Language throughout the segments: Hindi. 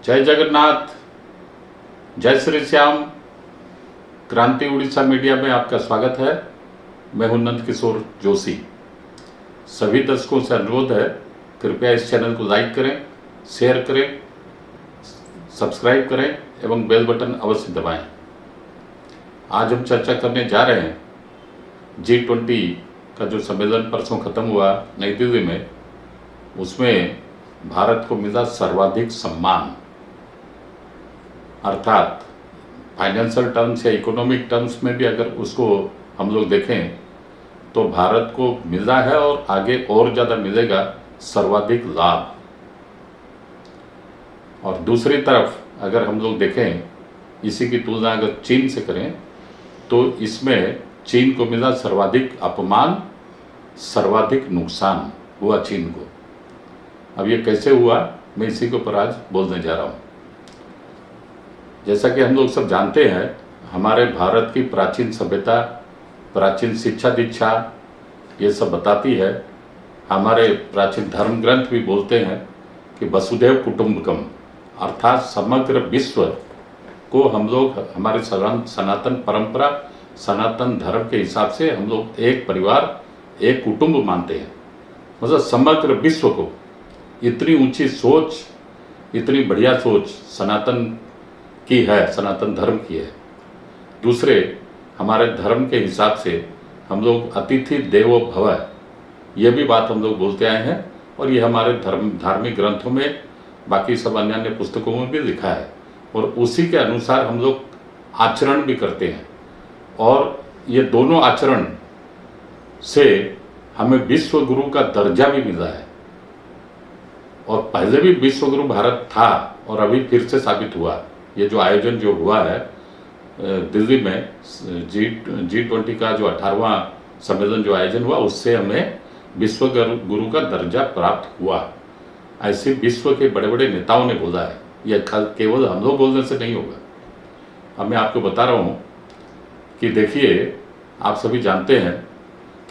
जय जगन्नाथ, जय श्री श्याम। क्रांति उड़ीसा मीडिया में आपका स्वागत है। मैं हूं नंद किशोर जोशी। सभी दर्शकों से अनुरोध है, कृपया इस चैनल को लाइक करें, शेयर करें, सब्सक्राइब करें एवं बेल बटन अवश्य दबाएं। आज हम चर्चा करने जा रहे हैं G20 का जो सम्मेलन परसों खत्म हुआ नई दिल्ली में, उसमें भारत को मिला सर्वाधिक सम्मान, अर्थात फाइनेंशियल टर्म्स या इकोनॉमिक टर्म्स में भी अगर उसको हम लोग देखें तो भारत को मिला है और आगे और ज़्यादा मिलेगा सर्वाधिक लाभ। और दूसरी तरफ अगर हम लोग देखें, इसी की तुलना अगर चीन से करें तो इसमें चीन को मिला सर्वाधिक अपमान, सर्वाधिक नुकसान हुआ चीन को। अब ये कैसे हुआ, मैं इसी के ऊपर आज बोलने जा रहा हूँ। जैसा कि हम लोग सब जानते हैं, हमारे भारत की प्राचीन सभ्यता, प्राचीन शिक्षा दीक्षा ये सब बताती है। हमारे प्राचीन धर्म ग्रंथ भी बोलते हैं कि वसुधैव कुटुंबकम, अर्थात समग्र विश्व को हम लोग हमारे सनातन परंपरा, सनातन धर्म के हिसाब से हम लोग एक परिवार, एक कुटुंब मानते हैं। मतलब समग्र विश्व को इतनी ऊंची सोच, इतनी बढ़िया सोच सनातन की है, सनातन धर्म की है। दूसरे, हमारे धर्म के हिसाब से हम लोग अतिथि देवो भव, ये भी बात हम लोग बोलते आए हैं और ये हमारे धार्मिक ग्रंथों में, बाकी सब अन्य अन्य पुस्तकों में भी लिखा है और उसी के अनुसार हम लोग आचरण भी करते हैं। और ये दोनों आचरण से हमें विश्व गुरु का दर्जा भी मिला है। और पहले भी विश्व गुरु भारत था और अभी फिर से साबित हुआ। ये जो आयोजन जो हुआ है दिल्ली में G20 का जो 18वां सम्मेलन जो आयोजन हुआ, उससे हमें विश्व गुरु का दर्जा प्राप्त हुआ। ऐसे विश्व के बड़े बड़े नेताओं ने बोला है, यह केवल हम लोग बोलने से नहीं होगा। अब मैं आपको बता रहा हूँ कि देखिए, आप सभी जानते हैं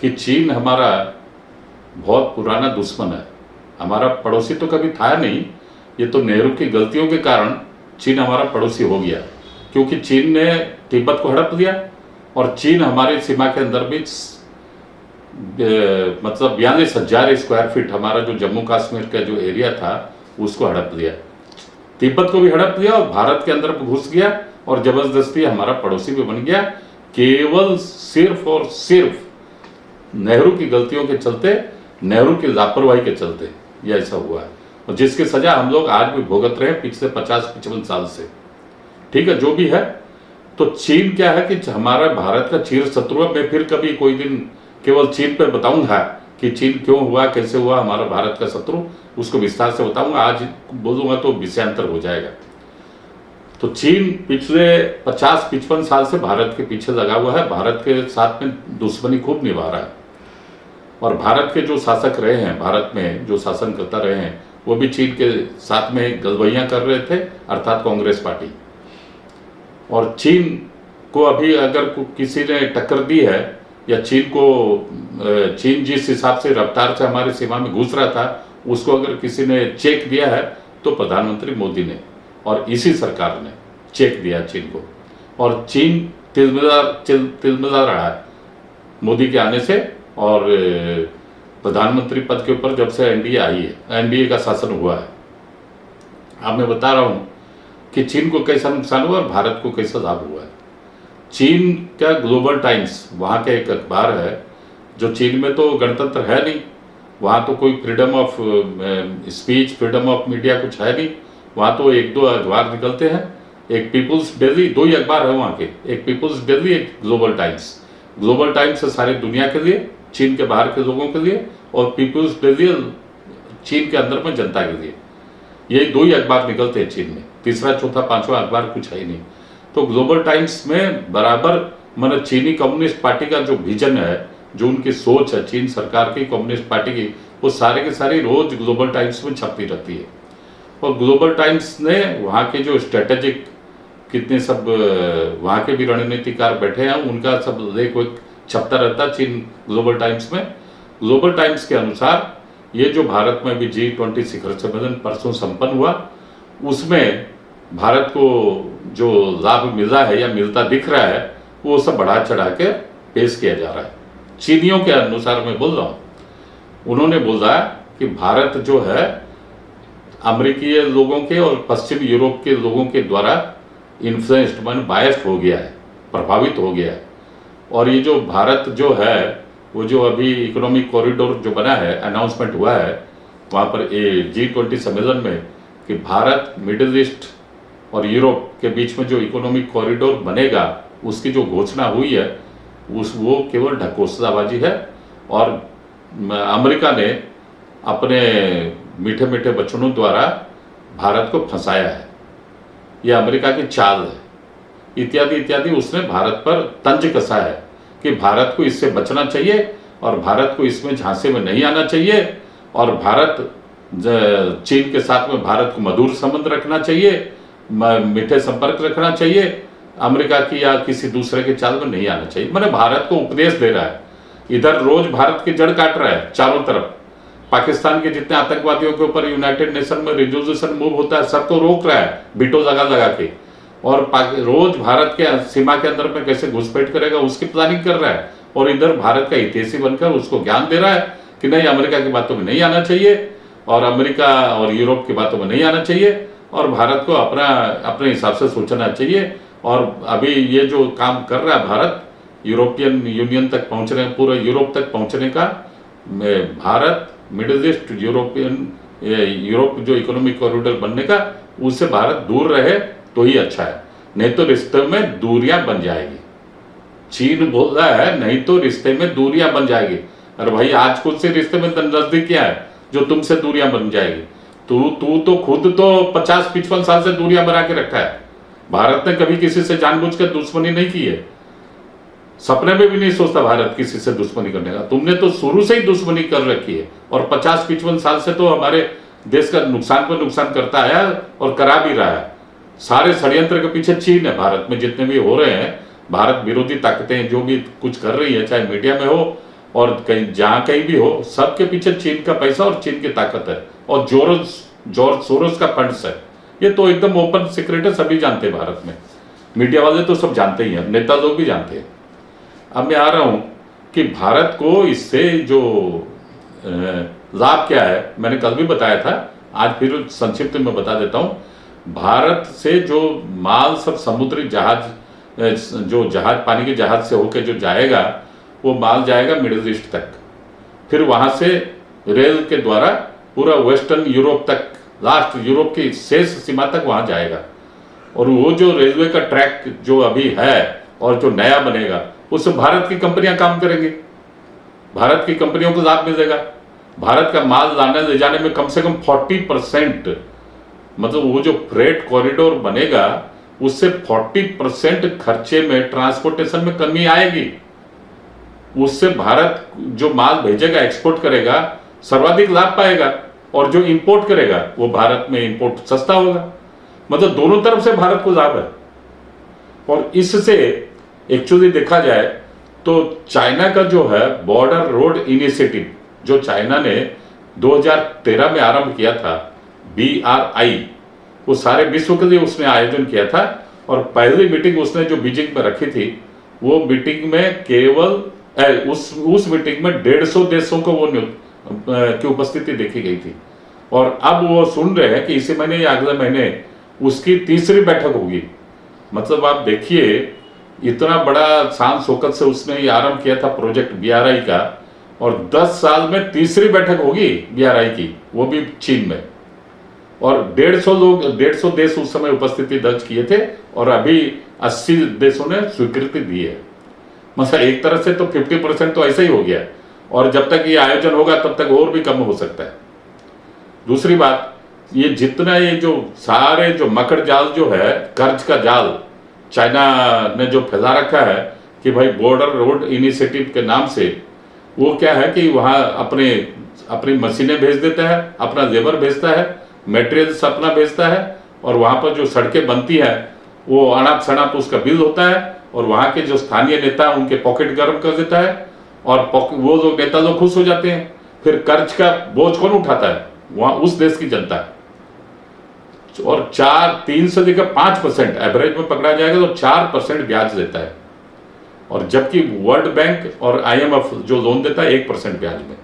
कि चीन हमारा बहुत पुराना दुश्मन है। हमारा पड़ोसी तो कभी था नहीं, ये तो नेहरू की गलतियों के कारण चीन हमारा पड़ोसी हो गया, क्योंकि चीन ने तिब्बत को हड़प लिया और चीन हमारी सीमा के अंदर भी मतलब 42,000 स्क्वायर फीट हमारा जो जम्मू कश्मीर का जो एरिया था उसको हड़प लिया, तिब्बत को भी हड़प लिया और भारत के अंदर घुस गया और जबरदस्ती हमारा पड़ोसी भी बन गया, केवल सिर्फ और सिर्फ नेहरू की गलतियों के चलते, नेहरू की लापरवाही के चलते ये ऐसा हुआ है। और जिसकी सजा हम लोग आज भी भुगत रहे हैं पिछले 50-55 साल से। ठीक है, जो भी है। तो चीन क्या है कि हमारा भारत का चिर शत्रु है। मैं फिर कभी कोई दिन केवल चीन पे बताऊंगा कि चीन क्यों हुआ, कैसे हुआ हमारा भारत का शत्रु, उसको विस्तार से बताऊंगा। आज बोलूंगा तो विषयांतर हो जाएगा। तो चीन पिछले 50-55 साल से भारत के पीछे लगा हुआ है, भारत के साथ में दुश्मनी खूब निभा रहा है। और भारत के जो शासक रहे हैं, भारत में जो शासन करता रहे हैं, वो भी चीन के साथ में गलबैयां कर रहे थे, अर्थात कांग्रेस पार्टी। और चीन को अभी अगर किसी ने टक्कर दी है या चीन जिस हिसाब से रफ्तार से हमारी सीमा में घुस रहा था, उसको अगर किसी ने चेक दिया है तो प्रधानमंत्री मोदी ने और इसी सरकार ने चेक दिया चीन को। और चीन तिलमिला रहा है मोदी के आने से और प्रधानमंत्री पद के ऊपर जब से एनडीए आई है, एनडीए का शासन हुआ है। अब मैं बता रहा हूं कि चीन को कैसा नुकसान हुआ और भारत को कैसा लाभ हुआ है। चीन का ग्लोबल टाइम्स, वहाँ का एक अखबार है, जो चीन में तो गणतंत्र है नहीं, वहाँ तो कोई freedom of speech, freedom of media कुछ है नहीं। वहाँ तो एक दो अखबार निकलते हैं, एक पीपुल्स डेली, दो ही अखबार है वहाँ के, एक पीपुल्स डेली, एक ग्लोबल टाइम्स। ग्लोबल टाइम्स है सारी दुनिया के लिए, चीन के बाहर के लोगों के लिए, और पीपुल्स डेली चीन के अंदर में जनता के लिए। यही दो ही अखबार निकलते हैं चीन में, तीसरा चौथा पांचवा अखबार कुछ है ही नहीं। तो ग्लोबल टाइम्स में बराबर मतलब चीनी कम्युनिस्ट पार्टी का जो विजन है, जो उनकी सोच है चीन सरकार की, कम्युनिस्ट पार्टी की, वो सारे के सारी रोज ग्लोबल टाइम्स में छपती रहती है। और ग्लोबल टाइम्स ने वहाँ के जो स्ट्रेटेजिक कितने सब वहाँ के भी रणनीतिकार बैठे हैं, उनका सब लेख छपता रहता है चीन ग्लोबल टाइम्स में। ग्लोबल टाइम्स के अनुसार ये जो भारत में भी G20 शिखर सम्मेलन परसों संपन्न हुआ, उसमें भारत को जो लाभ मिल रहा है या मिलता दिख रहा है वो सब बढ़ा चढ़ा के पेश किया जा रहा है। चीनियों के अनुसार मैं बोल रहा हूँ, उन्होंने बोला कि भारत जो है अमेरिकी लोगों के और पश्चिम यूरोप के लोगों के द्वारा इन्फ्लुएंस्ड मान बायस्ड हो गया है, प्रभावित हो गया है। और ये जो भारत जो है वो जो अभी इकोनॉमिक कॉरिडोर जो बना है, अनाउंसमेंट हुआ है वहाँ पर G20 सम्मेलन में कि भारत मिडिल ईस्ट और यूरोप के बीच में जो इकोनॉमिक कॉरिडोर बनेगा उसकी जो घोषणा हुई है वो केवल ढकोसलाबाजी है। और अमेरिका ने अपने मीठे मीठे वचनों द्वारा भारत को फंसाया है, यह अमेरिका की चाल है, इत्यादि इत्यादि। उसने भारत पर तंज कसा है कि भारत को इससे बचना चाहिए और भारत को इसमें झांसे में नहीं आना चाहिए और भारत चीन के साथ में भारत को मधुर संबंध रखना चाहिए, मीठे संपर्क रखना चाहिए, अमेरिका की या किसी दूसरे के चाल में नहीं आना चाहिए। मैंने भारत को उपदेश दे रहा है, इधर रोज भारत की जड़ काट रहा है चारों तरफ। पाकिस्तान के जितने आतंकवादियों के ऊपर यूनाइटेड नेशन में रिजोल्यूशन मूव होता है सबको रोक रहा है बीटो लगा लगा के, और रोज भारत के सीमा के अंदर में कैसे घुसपैठ करेगा उसकी प्लानिंग कर रहा है। और इधर भारत का हितैषी बनकर उसको ज्ञान दे रहा है कि नहीं अमेरिका की बातों में नहीं आना चाहिए और अमेरिका और यूरोप की बातों में नहीं आना चाहिए और भारत को अपने हिसाब से सोचना चाहिए। और अभी ये जो काम कर रहा है भारत यूरोपियन यूनियन तक पहुंचने, पूरे यूरोप तक पहुंचने का, भारत मिडिल ईस्ट यूरोप जो इकोनॉमिक कॉरिडोर बनने का, उससे भारत दूर रहे तो ही अच्छा है, नहीं तो रिश्ते में दूरियां बन जाएगी। चीन बोल रहा है नहीं तो रिश्ते में दूरियां बन जाएगी। अरे भाई आज खुद से रिश्ते में नजदीक क्या है जो तुमसे दूरियां बन जाएगी? तू तो खुद तो 50-55 साल से दूरियां बना के रखा है। भारत ने कभी किसी से जानबूझकर दुश्मनी नहीं की है, सपने में भी नहीं सोचता भारत किसी से दुश्मनी करने का। तुमने तो शुरू से ही दुश्मनी कर रखी है और 50-55 साल से तो हमारे देश का नुकसान पर नुकसान करता आया और करा भी रहा है। सारे षड्यंत्र के पीछे चीन है। भारत में जितने भी हो रहे हैं, भारत विरोधी ताकतें जो भी कुछ कर रही है, चाहे मीडिया में हो और कहीं जहां कहीं भी हो, सबके पीछे चीन का पैसा और चीन की ताकत है और जॉर्ज सोरोस का फंड्स है। ये तो एकदम ओपन सीक्रेट है, सभी जानते हैं भारत में, मीडिया वाले तो सब जानते ही हैं, नेता लोग भी जानते हैं। अब मैं आ रहा हूं कि भारत को इससे जो लाभ क्या है, मैंने कल भी बताया था, आज फिर संक्षिप्त में बता देता हूं। भारत से जो माल सब समुद्री जहाज, जो जहाज पानी के जहाज से होकर जो जाएगा वो माल जाएगा मिडिल ईस्ट तक, फिर वहां से रेल के द्वारा पूरा वेस्टर्न यूरोप तक, लास्ट यूरोप की शेष सीमा तक वहां जाएगा। और वो जो रेलवे का ट्रैक जो अभी है और जो नया बनेगा उससे भारत की कंपनियां काम करेंगी, भारत की कंपनियों को लाभ मिलेगा। भारत का माल लाने ले जाने में कम से कम 40%, मतलब वो जो फ्रेट कॉरिडोर बनेगा उससे 40% खर्चे में, ट्रांसपोर्टेशन में कमी आएगी। उससे भारत जो माल भेजेगा, एक्सपोर्ट करेगा, सर्वाधिक लाभ पाएगा और जो इंपोर्ट करेगा वो भारत में इंपोर्ट सस्ता होगा। मतलब दोनों तरफ से भारत को लाभ है। और इससे एक्चुअली देखा जाए तो चाइना का जो है बॉर्डर रोड इनिशिएटिव, जो चाइना ने 2013 में आरंभ किया था, BRI, वो सारे विश्व के लिए उसने आयोजन किया था। और पहली मीटिंग उसने जो बीजिंग में रखी थी, वो मीटिंग में केवल उस मीटिंग में 150 देशों को वो की उपस्थिति देखी गई थी। और अब वो सुन रहे हैं कि इसी महीने या अगले महीने उसकी तीसरी बैठक होगी। मतलब आप देखिए इतना बड़ा शान शौकत से उसने ये आरंभ किया था प्रोजेक्ट BRI का, और 10 साल में तीसरी बैठक होगी BRI की, वो भी चीन में। और 150 देश उस समय उपस्थिति दर्ज किए थे और अभी 80 देशों ने स्वीकृति दी है। मतलब एक तरह से तो 50% तो ऐसा ही हो गया, और जब तक ये आयोजन होगा तब तक और भी कम हो सकता है। दूसरी बात, ये जितना ये जो सारे जो मकड़ जाल जो है, कर्ज का जाल चाइना ने जो फैला रखा है कि भाई बॉर्डर रोड इनिशिएटिव के नाम से, वो क्या है कि वहाँ अपनी मशीनें भेज देता है, अपना लेबर भेजता है, मटेरियल्स अपना भेजता है, और वहाँ पर जो सड़कें बनती है वो अनाप शनाप उसका बिल होता है, और वहाँ के जो स्थानीय नेता उनके पॉकेट गर्म कर देता है, और वो लोग नेता लोग खुश हो जाते हैं। फिर कर्ज का बोझ कौन उठाता है? वहाँ उस देश की जनता। और 3 से लेकर 5% एवरेज में पकड़ा जाएगा तो 4% ब्याज देता है, और जबकि वर्ल्ड बैंक और IMF जो लोन देता है 1% ब्याज में।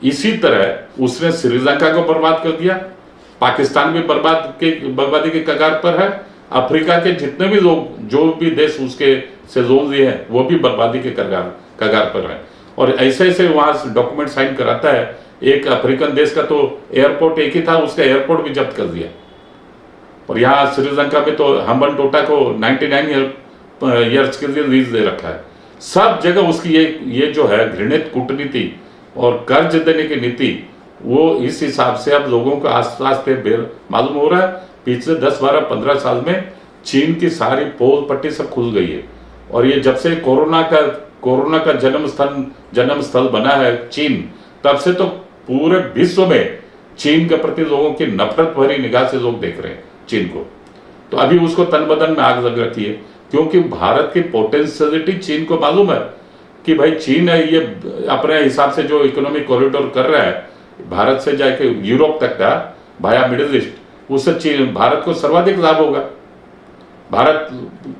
इसी तरह उसने श्रीलंका को बर्बाद कर दिया, पाकिस्तान भी बर्बादी के कगार पर है, अफ्रीका के जितने भी लोग जो भी देश उसके से लोन लिए हैं वो भी बर्बादी के कगार पर है। और ऐसे ऐसे वहां डॉक्यूमेंट साइन कराता है। एक अफ्रीकन देश का तो एयरपोर्ट एक ही था, उसका एयरपोर्ट भी जब्त कर दिया। और यहाँ श्रीलंका में तो हम्बन टोटा को 99 ईयर्स के लिए लीज दे रखा है। सब जगह उसकी ये जो है घृणित कूटनीति और कर्ज देने की नीति, वो इस हिसाब से अब लोगों को आस्ते आस्ते मालूम हो रहा है। पिछले 10, 12, 15 साल में चीन की सारी पोल पट्टी सब खुल गई है। और ये जब से कोरोना का जन्म स्थल बना है चीन, तब से तो पूरे विश्व में चीन के प्रति लोगों की नफरत भरी निगाह से लोग देख रहे हैं चीन को। तो अभी उसको तन बदन में आग लग रखी है, क्योंकि भारत की पोटेंशियलिटी चीन को मालूम है कि भाई चीन है ये अपने हिसाब से जो इकोनॉमिक कॉरिडोर कर रहा है, भारत से जाके यूरोप तक का भाया मिडिल ईस्ट, उससे चीन भारत को सर्वाधिक लाभ होगा। भारत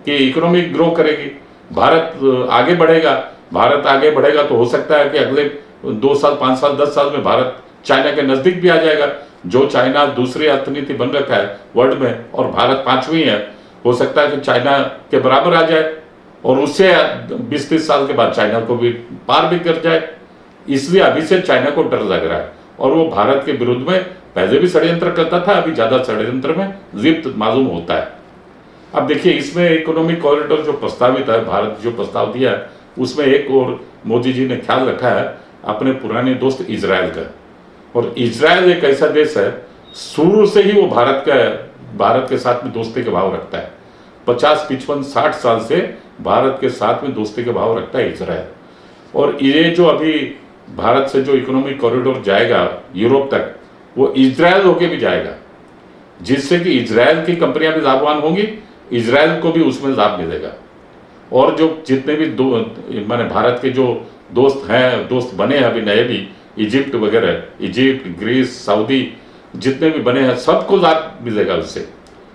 की इकोनॉमी ग्रो करेगी, भारत आगे बढ़ेगा। भारत आगे बढ़ेगा तो हो सकता है कि अगले 2 साल, 5 साल, 10 साल में भारत चाइना के नजदीक भी आ जाएगा। जो चाइना दूसरी अर्थनीति बन रखा है वर्ल्ड में और भारत 5वीं है, हो सकता है कि चाइना के बराबर आ जाए और उससे 20-30 साल के बाद चाइना को भी पार भी कर जाए। इसलिए अभी से चाइना को डर लग रहा है और वो भारत के विरुद्ध में पहले भी षड्यंत्र करता था, अभी ज्यादा षड्यंत्र में लिप्त मालूम होता है। अब देखिए इसमें इकोनॉमिक कॉरिडोर जो प्रस्तावित है, भारत जो प्रस्ताव दिया है, उसमें एक और मोदी जी ने ख्याल रखा है अपने पुराने दोस्त इजराइल का। और इजराइल एक ऐसा देश है, शुरू से ही वो भारत के साथ में दोस्ती के भाव रखता है। 50, 55, 60 साल से भारत के साथ में दोस्ती के भाव रखता है इजराइल। और ये जो अभी भारत से जो इकोनॉमिक कॉरिडोर जाएगा यूरोप तक, वो इजराइल होके भी जाएगा, जिससे कि इजराइल की कंपनियां भी लाभवान होंगी, इजराइल को भी उसमें लाभ मिलेगा। और जो जितने भी माने भारत के जो दोस्त बने हैं अभी नए भी, इजिप्ट वगैरह, इजिप्ट, ग्रीस, सऊदी, जितने भी बने हैं सबको लाभ मिलेगा उससे।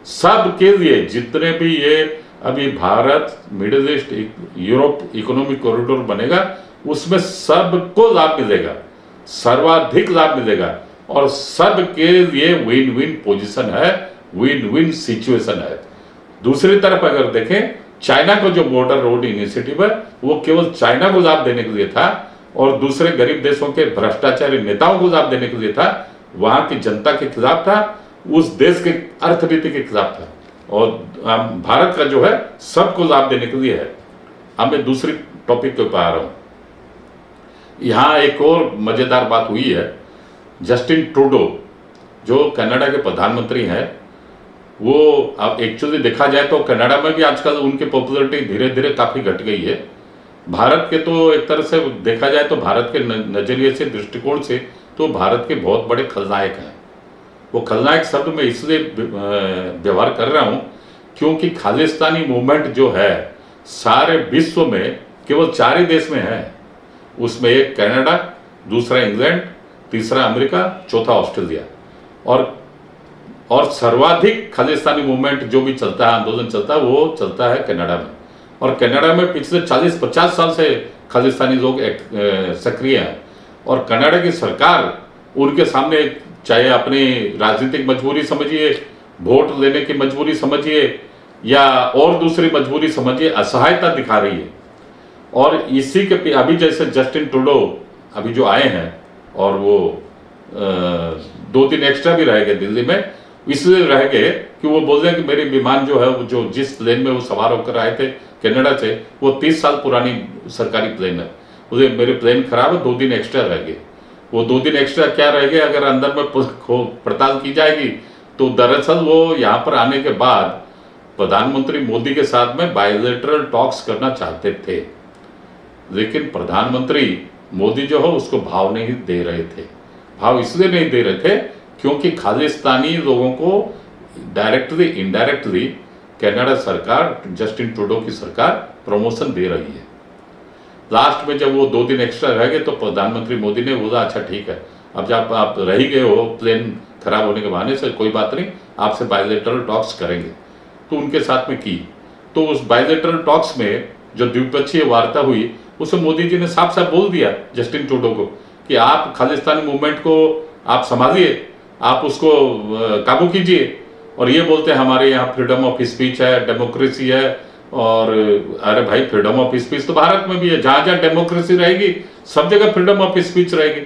सबके लिए जितने भी ये अभी Bharat middle east Europe economic corridor बनेगा, उसमें सबको लाभ मिलेगा, सर्वाधिक लाभ मिलेगा। और सबके लिए विन विन पोजीशन है, विन विन सिचुएशन है। दूसरी तरफ अगर देखें, चाइना को जो बॉर्डर रोड इनिशिएटिव है वो केवल चाइना को लाभ देने के लिए था और दूसरे गरीब देशों के भ्रष्टाचारी नेताओं को लाभ देने के लिए था, वहां की जनता के खिलाफ था, उस देश के अर्थनीति के खिलाफ था। और भारत का जो है सबको लाभ देने के लिए है। अब मैं दूसरी टॉपिक के ऊपर आ रहा हूं। यहां एक और मजेदार बात हुई है। जस्टिन ट्रूडो जो कनाडा के प्रधानमंत्री हैं, वो अब एक्चुअली देखा जाए तो कनाडा में भी आजकल उनकी पॉपुलैरिटी धीरे धीरे काफी घट गई है। भारत के तो एक तरह से देखा जाए तो भारत के नजरिए से, दृष्टिकोण से तो भारत के बहुत बड़े खलनायक हैं। वो खलनायक शब्द में इसलिए व्यवहार कर रहा हूं क्योंकि खालिस्तानी मूवमेंट जो है सारे विश्व में केवल 4 ही देश में है। उसमें एक कनाडा, दूसरा इंग्लैंड, तीसरा अमेरिका, चौथा ऑस्ट्रेलिया। और सर्वाधिक खालिस्तानी मूवमेंट जो भी चलता है, आंदोलन चलता है, वो चलता है कनाडा में। और कनाडा में पिछले 40-50 साल से खालिस्तानी लोग सक्रिय हैं। और कनाडा की सरकार उनके सामने, चाहे अपनी राजनीतिक मजबूरी समझिए, वोट लेने की मजबूरी समझिए या और दूसरी मजबूरी समझिए, असहायता दिखा रही है। और इसी के अभी जैसे जस्टिन ट्रूडो अभी जो आए हैं और वो 2 दिन एक्स्ट्रा भी रह गए दिल्ली में, इसलिए रह गए कि वो बोल रहे हैं कि मेरे विमान जो है, जो जिस प्लेन में वो सवार होकर आए थे कनाडा से, वो 30 साल पुरानी सरकारी प्लेन है। मुझे मेरे प्लेन खराब है, 2 दिन एक्स्ट्रा रह गए। वो 2 दिन एक्स्ट्रा क्या रह गए, अगर अंदर में पड़ताल की जाएगी तो दरअसल वो यहाँ पर आने के बाद प्रधानमंत्री मोदी के साथ में बायलैटरल टॉक्स करना चाहते थे, लेकिन प्रधानमंत्री मोदी जो है उसको भाव नहीं दे रहे थे। भाव इसलिए नहीं दे रहे थे क्योंकि खालिस्तानी लोगों को डायरेक्टली इनडायरेक्टली कनाडा सरकार, जस्टिन ट्रूडो की सरकार प्रमोशन दे रही है। लास्ट में जब वो 2 दिन एक्स्ट्रा रह गए तो प्रधानमंत्री मोदी ने बोला अच्छा ठीक है, अब जब आप रह ही गए हो प्लेन खराब होने के बहाने से, कोई बात नहीं, आपसे बायलैटरल टॉक्स करेंगे। तो उनके साथ में की, तो उस बायलैटरल टॉक्स में जो द्विपक्षीय वार्ता हुई उसमें मोदी जी ने साफ साफ बोल दिया जस्टिन ट्रूडो को कि आप खालिस्तानी मूवमेंट को आप संभालिए, आप उसको काबू कीजिए। और ये बोलते हैं हमारे यहाँ फ्रीडम ऑफ स्पीच है, डेमोक्रेसी है, और अरे भाई फ्रीडम ऑफ स्पीच तो भारत में भी है। जहां जहां डेमोक्रेसी रहेगी सब जगह फ्रीडम ऑफ स्पीच रहेगी,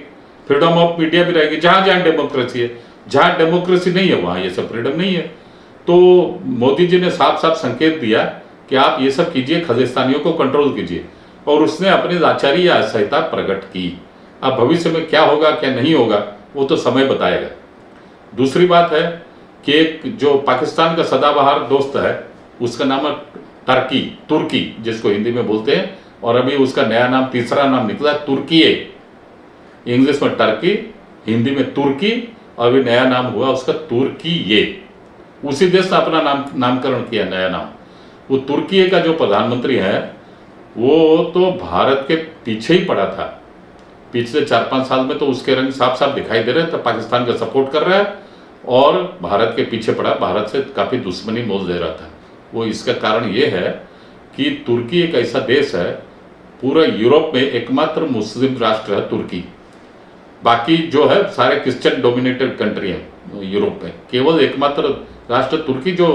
फ्रीडम ऑफ मीडिया भी रहेगी। जहां जहां डेमोक्रेसी है, जहां डेमोक्रेसी नहीं है वहां ये सब फ्रीडम नहीं है। तो मोदी जी ने साफ साफ संकेत दिया कि आप ये सब कीजिए, खालिस्तानियों को कंट्रोल कीजिए, और उसने अपनी लाचारी या असहायता प्रकट की। अब भविष्य में क्या होगा क्या नहीं होगा वो तो समय बताएगा। दूसरी बात है कि एक जो पाकिस्तान का सदाबहार दोस्त है उसका नाम है तुर्की जिसको हिंदी में बोलते हैं, और अभी उसका नया नाम, तीसरा नाम निकला तुर्कीये। इंग्लिश में टर्की, हिंदी में तुर्की, और अभी नया नाम हुआ उसका तुर्कीये। उसी देश ने अपना नामकरण किया, नया नाम। वो तुर्कीये का जो प्रधानमंत्री है वो तो भारत के पीछे ही पड़ा था। पिछले 4-5 साल में तो उसके रंग साफ साफ दिखाई दे रहे थे, पाकिस्तान का सपोर्ट कर रहा है और भारत के पीछे पड़ा, भारत से काफी दुश्मनी मोल दे रहा था। वो इसका कारण ये है कि तुर्की एक ऐसा देश है, पूरा यूरोप में एकमात्र मुस्लिम राष्ट्र है तुर्की। बाकी जो है सारे क्रिश्चियन डोमिनेटेड कंट्री है यूरोप में, केवल एकमात्र राष्ट्र तुर्की जो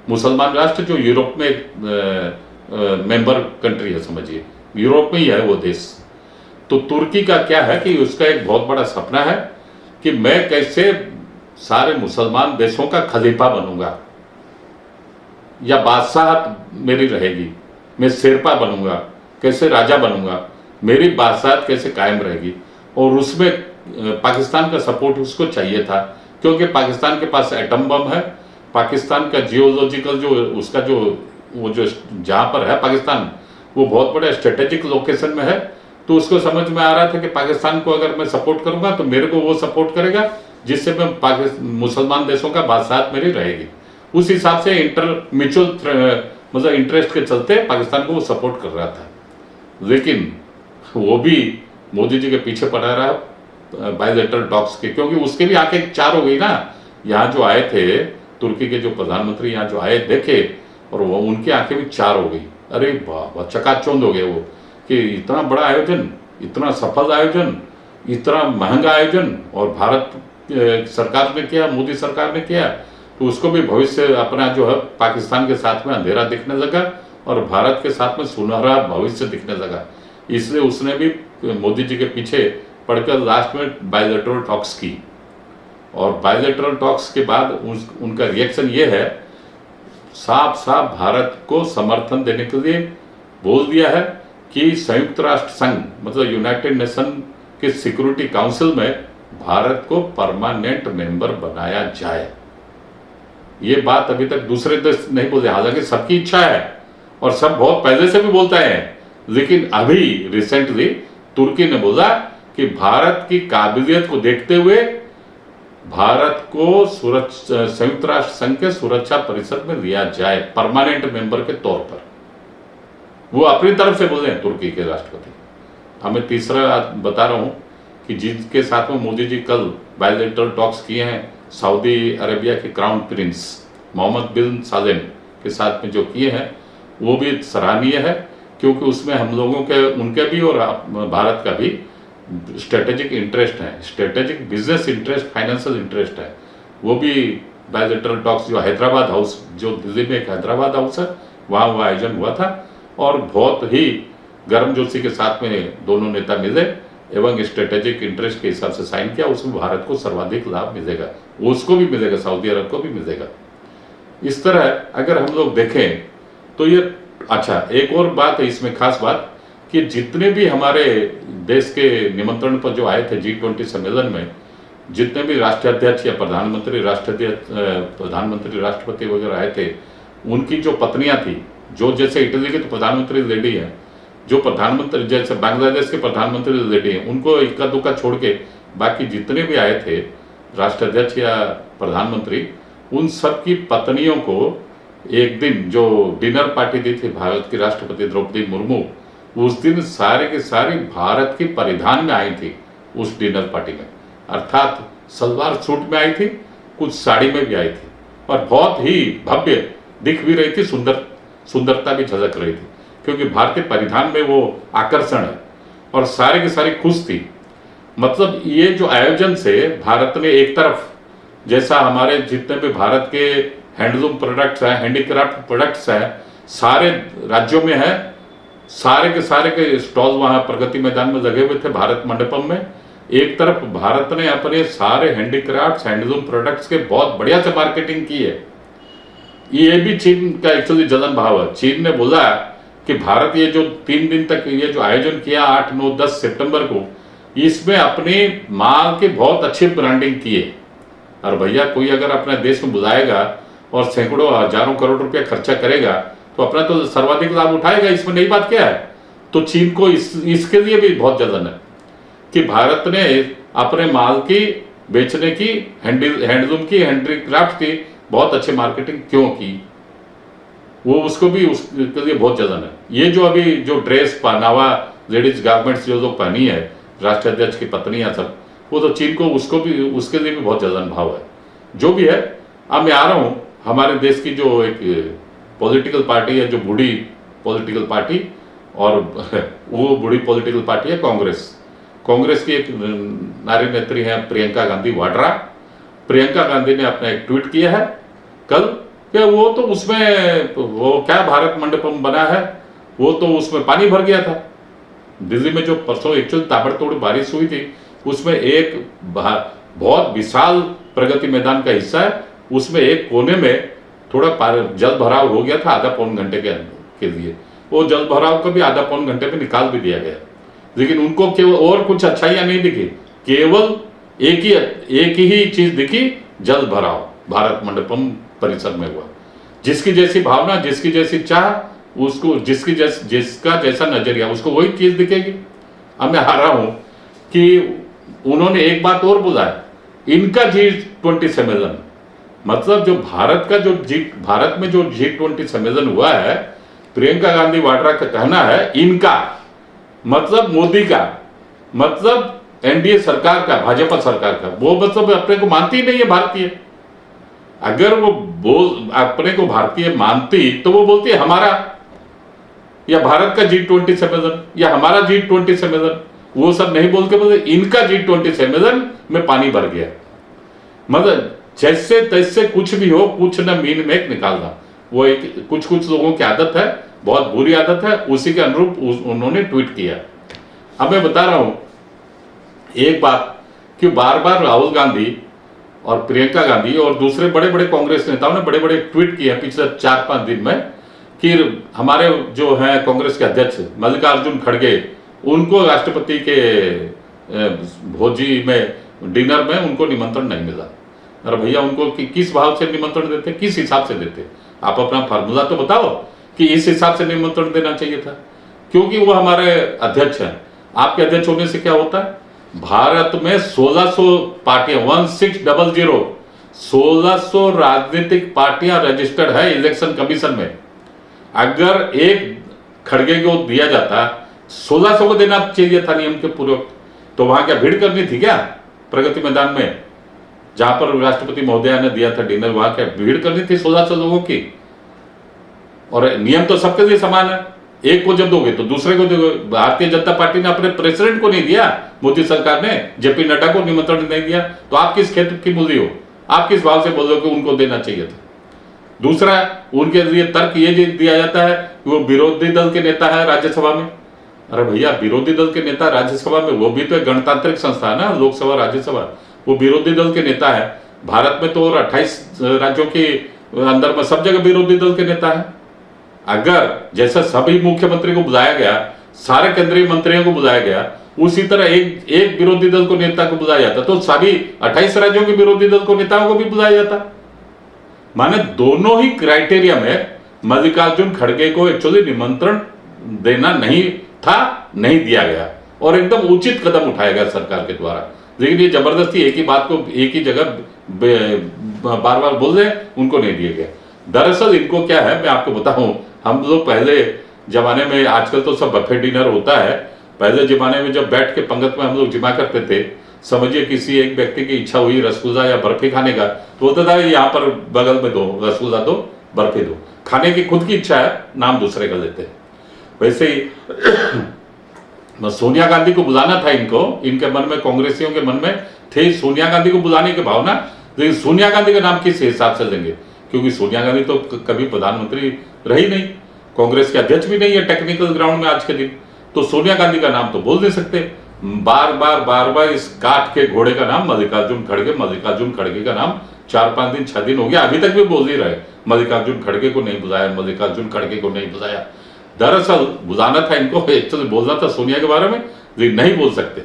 मुसलमान राष्ट्र जो यूरोप में मेंबर कंट्री है, समझिए यूरोप में ही है वो देश। तो तुर्की का क्या है कि उसका एक बहुत बड़ा सपना है कि मैं कैसे सारे मुसलमान देशों का खलीफा बनूंगा या बादशाहत मेरी रहेगी, मैं शेरपा बनूंगा, कैसे राजा बनूंगा, मेरी बादशाहत कैसे कायम रहेगी। और उसमें पाकिस्तान का सपोर्ट उसको चाहिए था, क्योंकि पाकिस्तान के पास एटम बम है, पाकिस्तान का जियोलॉजिकल जो उसका जो वो जो जहां पर है पाकिस्तान, वो बहुत बड़े स्ट्रेटेजिक लोकेशन में है। तो उसको समझ में आ रहा था कि पाकिस्तान को अगर मैं सपोर्ट करूंगा तो मेरे को वो सपोर्ट करेगा जिससे मैं मुसलमान देशों का बादशाहत मेरी रहेगी। उस हिसाब से म्यूचुअल मतलब इंटरेस्ट के चलते पाकिस्तान को वो सपोर्ट कर रहा था। लेकिन वो भी मोदी जी के पीछे पड़ा रहा बायलैटरल टॉक्स के, क्योंकि उसके भी आंखें चार हो गई ना। यहाँ जो आए थे तुर्की के जो प्रधानमंत्री यहाँ जो आए देखे, और वो उनकी आंखें भी चार हो गई। अरे वाह, चकाचौंध हो गए वो कि इतना बड़ा आयोजन, इतना सफल आयोजन, इतना महंगा आयोजन, और भारत सरकार ने किया, मोदी सरकार ने किया, तो उसको भी भविष्य अपना जो है पाकिस्तान के साथ में अंधेरा दिखने लगा और भारत के साथ में सुनहरा भविष्य दिखने लगा। इसलिए उसने भी मोदी जी के पीछे पड़कर लास्ट में बायलैटरल टॉक्स की। और बायलैटरल टॉक्स के बाद उनका रिएक्शन ये है, साफ साफ भारत को समर्थन देने के लिए बोल दिया है कि संयुक्त राष्ट्र संघ मतलब यूनाइटेड नेशन के सिक्योरिटी काउंसिल में भारत को परमानेंट मेंबर बनाया जाए। ये बात अभी तक दूसरे देश नहीं बोले, हालांकि सबकी इच्छा है और सब बहुत पहले से भी बोलते हैं, लेकिन अभी रिसेंटली तुर्की ने बोला कि भारत की काबिलियत को देखते हुए भारत को संयुक्त राष्ट्र संघ के सुरक्षा परिषद में लिया जाए परमानेंट मेंबर के तौर पर। वो अपनी तरफ से बोले हैं तुर्की के राष्ट्रपति। हमें तीसरा बता रहा हूं कि जिनके साथ में मोदी जी कल बायलैटरल टॉक्स किए हैं, सऊदी अरेबिया के क्राउन प्रिंस मोहम्मद बिन सालेम के साथ में जो किए हैं, वो भी सराहनीय है, क्योंकि उसमें हम लोगों के उनके भी और भारत का भी स्ट्रेटेजिक इंटरेस्ट है, strategic business interest, financial interest है। वो भी बायलैटरल टॉक्स जो हैदराबाद हाउस, जो दिल्ली में एक हैदराबाद हाउस है, वहाँ वो आयोजन हुआ था और बहुत ही गर्मजोशी के साथ में दोनों नेता मिले एवं स्ट्रेटेजिक इंटरेस्ट के हिसाब से साइन किया। उसमें भारत को सर्वाधिक लाभ मिलेगा, उसको भी मिलेगा, सऊदी अरब को भी मिलेगा। इस तरह अगर हम लोग देखें तो ये अच्छा, एक और बात है इसमें खास बात कि जितने भी हमारे देश के निमंत्रण पर जो आए थे G20 सम्मेलन में, जितने भी राष्ट्राध्यक्ष या प्रधानमंत्री, प्रधानमंत्री राष्ट्रपति वगैरह आए थे, उनकी जो पत्नियां थी, जो जैसे इटली के तो प्रधानमंत्री लेडी है, जो प्रधानमंत्री जैसे बांग्लादेश के प्रधानमंत्री लेडी है, उनको इक्का दुक्का छोड़ के बाकी जितने भी आए थे राष्ट्राध्यक्ष या प्रधानमंत्री, उन सब की पत्नियों को एक दिन जो डिनर पार्टी दी थी भारत की राष्ट्रपति द्रौपदी मुर्मू, उस दिन सारे के सारी भारत की परिधान में आई थी उस डिनर पार्टी में, अर्थात सलवार सूट में आई थी, कुछ साड़ी में भी आई थी और बहुत ही भव्य दिख भी रही थी, सुंदरता भी झलक रही थी, क्योंकि भारतीय परिधान में वो आकर्षण है और सारे के सारे खुश थी। मतलब ये जो आयोजन से भारत ने एक तरफ, जैसा हमारे जितने भी भारत के हैंडलूम प्रोडक्ट्स हैं, हैंडीक्राफ्ट प्रोडक्ट्स हैं, सारे राज्यों में है, सारे के स्टॉल वहां प्रगति मैदान में लगे हुए थे भारत मंडपम में। एक तरफ भारत ने अपने सारे हैंडीक्राफ्ट्स, हैंडलूम प्रोडक्ट्स के बहुत बढ़िया से मार्केटिंग की है। ये भी चीन का एक्चुअली जलन भाव है। चीन ने बोला कि भारत ये जो 3 दिन तक ये जो आयोजन किया 8, 9, 10 सितंबर को, इसमें अपनी माल की बहुत अच्छी ब्रांडिंग की है। और भैया कोई अगर अपने देश में बुलाएगा और सैकड़ों हजारों करोड़ रुपया खर्चा करेगा तो अपना तो सर्वाधिक लाभ उठाएगा, इसमें नई बात क्या है। तो चीन को इसके लिए भी बहुत जलन है कि भारत ने अपने माल की बेचने की, हैंडलूम की, हैंडीक्राफ्ट की बहुत अच्छी मार्केटिंग क्यों की, वो उसको भी उसके लिए बहुत जलन है। ये जो अभी जो ड्रेस पहनावा लेडीज गारमेंट्स जो लोग पहनी है, राष्ट्रीय अध्यक्ष की पत्नियां सब, वो तो चीन को उसको भी उसके लिए भी बहुत जलन भाव है। जो भी है, अब मैं आ रहा हूँ हमारे देश की जो एक पॉलिटिकल पार्टी है, जो बूढ़ी पॉलिटिकल पार्टी, और वो बूढ़ी पॉलिटिकल पार्टी है कांग्रेस। कांग्रेस की एक नारी नेत्री है प्रियंका गांधी वाड्रा। प्रियंका गांधी ने अपना एक ट्वीट किया है कल कि वो तो उसमें वो क्या भारत मंडपम बना है, वो तो उसमें पानी भर गया था। दिल्ली में जो परसों एक्चुअली ताबड़तोड़ बारिश हुई थी, उसमें एक बहुत विशाल प्रगति मैदान का हिस्सा है, उसमें एक कोने में थोड़ा जल भराव हो गया था आधा पौन घंटे के लिए। वो जल भराव को भी आधा पौन घंटे में निकाल भी दिया गया, लेकिन उनको केवल और कुछ अच्छाइयां नहीं दिखी, केवल एक ही चीज दिखी, जल भराव भारत मंडपम परिसर में हुआ। जिसकी जैसी भावना, जिसकी जैसी चाह, उसको जिसका जैसा नजरिया, उसको वही चीज दिखेगी। अब मैं आ रहा हूं कि उन्होंने एक बात और बोला है, इनका G20 सम्मेलन, मतलब जो भारत में जो G20 सम्मेलन हुआ है, प्रियंका गांधी वाड्रा का कहना है इनका, मतलब मोदी का, मतलब एनडीए सरकार का, भाजपा सरकार का। वो मतलब अपने को मानती ही नहीं है भारतीय। अगर वो अपने को भारतीय मानती तो वो बोलती है हमारा, या भारत का G20 सम्मेलन, या हमारा G20 सम्मेलन। वो सब नहीं बोल के बोलते इनका G20 सम्मेलन में पानी भर गया। मतलब जैसे तैसे कुछ भी हो, कुछ न मीन में निकालना, वो एक कुछ लोगों की आदत है, बहुत बुरी आदत है। उसी के अनुरूप उन्होंने ट्वीट किया। अब मैं बता रहा हूं एक बात कि बार बार राहुल गांधी और प्रियंका गांधी और दूसरे बड़े बड़े कांग्रेस नेताओं ने बड़े बड़े ट्वीट किए पिछले 4-5 दिन में कि हमारे जो हैं कांग्रेस के अध्यक्ष मल्लिकार्जुन खड़गे, उनको राष्ट्रपति के भोजी में, डिनर में उनको निमंत्रण नहीं मिला। अरे भैया, उनको किस भाव से निमंत्रण देते, किस हिसाब से देते? आप अपना फार्मूला तो बताओ कि इस हिसाब से निमंत्रण देना चाहिए था, क्योंकि वो हमारे अध्यक्ष हैं। आपके अध्यक्ष होने से क्या होता है? भारत में 1600 पार्टियां, 1600 राजनीतिक पार्टियां रजिस्टर्ड है इलेक्शन कमीशन में। अगर एक खड़गे को दिया जाता, 1600 को देना चाहिए था नियम के पूर्वक, तो वहां क्या भीड़ करनी थी क्या प्रगति मैदान में, जहां पर राष्ट्रपति महोदया ने दिया था डिनर? वहां क्या भीड़ करनी थी 1600 लोगों की? और नियम तो सबके लिए समान है, एक को जब दोगे तो दूसरे को दोगे। भारतीय जनता पार्टी ने अपने प्रेसिडेंट को नहीं दिया, मोदी सरकार ने जेपी नड्डा को निमंत्रण नहीं दिया, तो आप किस क्षेत्र की मूल्य हो? आप किस भाव से बोलोगे कि उनको देना चाहिए था? दूसरा, उनके लिए तर्क ये दिया जाता है कि वो विरोधी दल के नेता है राज्यसभा में। अरे भैया, विरोधी दल के नेता राज्यसभा में, वो भी तो एक गणतांत्रिक संस्था है ना, लोकसभा राज्यसभा, वो विरोधी दल के नेता है। भारत में तो और 28 राज्यों के अंदर में सब जगह विरोधी दल के नेता है। अगर जैसा सभी मुख्यमंत्री को बुलाया गया, सारे केंद्रीय मंत्रियों को बुलाया गया, उसी तरह एक विरोधी दल को नेता को बुलाया जाता, तो सभी 28 राज्यों के विरोधी दल को नेताओं को भी बुलाया जाता। माने दोनों ही क्राइटेरिया में मल्लिकार्जुन खड़गे को एक्चुअली निमंत्रण देना नहीं था, नहीं दिया गया, और एकदम उचित कदम उठाया गया सरकार के द्वारा। लेकिन ये जबरदस्ती एक ही बात को एक ही जगह बार बार बोल रहे, उनको नहीं दिया गया। दरअसल इनको क्या है, मैं आपको बताऊं, हम लोग पहले जमाने में, आजकल तो सब बफे डिनर होता है, पहले जमाने में जब बैठ के पंगत में हम लोग जिमा करते थे, समझिए किसी एक व्यक्ति की इच्छा हुई रसगुल्ला या बर्फी खाने का, तो बोलता था यहाँ पर बगल में दो रसगुल्ला दो, बर्फी दो। खाने की खुद की इच्छा है, नाम दूसरे का लेते हैं। वैसे ही सोनिया गांधी को बुलाना था इनको, इनके मन में, कांग्रेसियों के मन में थे सोनिया गांधी को बुलाने की भावना, लेकिन सोनिया गांधी का नाम किस हिसाब से लेंगे, क्योंकि सोनिया गांधी तो कभी प्रधानमंत्री रही नहीं, कांग्रेस के अध्यक्ष भी नहीं है टेक्निकल ग्राउंड में आज के दिन, तो सोनिया गांधी का नाम तो बोल नहीं सकते। बार बार इस काठ के घोड़े का नाम मल्लिकार्जुन खड़गे का नाम 4-5 दिन 6 दिन हो गया, अभी तक भी बोल नहीं रहे, मल्लिकार्जुन खड़गे को नहीं बुलाया, मल्लिकार्जुन खड़गे को नहीं बुलाया। दरअसल बुलाना था इनको, एक्चुअली बोलना था सोनिया के बारे में, लेकिन नहीं बोल सकते।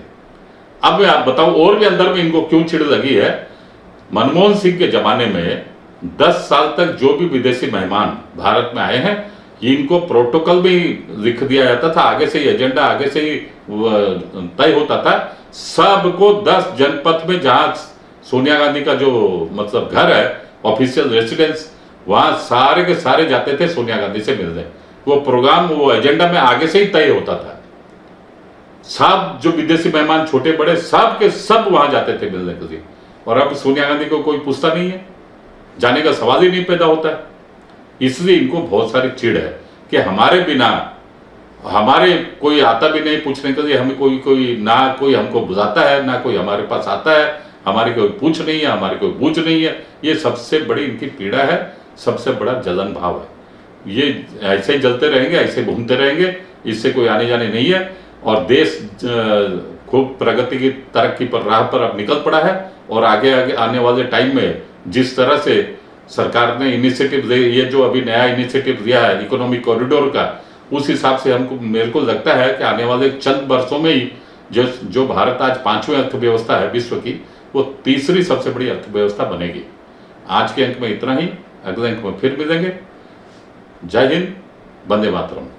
अब मैं आप बताऊं और भी अंदर में इनको क्यों चिढ़ लगी है। मनमोहन सिंह के जमाने में 10 साल तक जो भी विदेशी मेहमान भारत में आए हैं, इनको प्रोटोकॉल में ही लिख दिया जाता था, आगे से ही एजेंडा आगे से ही तय होता था। सबको 10 जनपद में जहां सोनिया गांधी का जो मतलब घर है, ऑफिशियल रेसिडेंस, वहां सारे के सारे जाते थे सोनिया गांधी से मिलने। वो प्रोग्राम, वो एजेंडा में आगे से ही तय होता था। सब जो विदेशी मेहमान छोटे बड़े सब के सब वहां जाते थे मिलने के लिए, और अब सोनिया गांधी को कोई पूछता नहीं है, जाने का सवाल ही नहीं पैदा होता है। इसलिए इनको बहुत सारी चिढ़ है कि हमारे बिना, हमारे कोई आता भी नहीं पूछने के लिए, हमें कोई ना कोई हमको बुलाता है, ना कोई हमारे पास आता है, हमारी कोई पूछ नहीं है, हमारी कोई बूझ नहीं है। ये सबसे बड़ी इनकी पीड़ा है, सबसे बड़ा जलन भाव है। ये ऐसे ही जलते रहेंगे, ऐसे घूमते रहेंगे, इससे कोई आने जाने नहीं है। और देश खूब प्रगति की तरक्की पर राह पर अब निकल पड़ा है, और आगे आने वाले टाइम में जिस तरह से सरकार ने इनिशिएटिव ये जो अभी नया इनिशिएटिव दिया है इकोनॉमिक कॉरिडोर का, उस हिसाब से मेरे को लगता है कि आने वाले चंद वर्षों में ही जो भारत आज 5वीं अर्थव्यवस्था है विश्व की, वो तीसरी सबसे बड़ी अर्थव्यवस्था बनेगी। आज के अंक में इतना ही, अगले अंक में फिर मिलेंगे। जय हिंद, वंदे मातरम।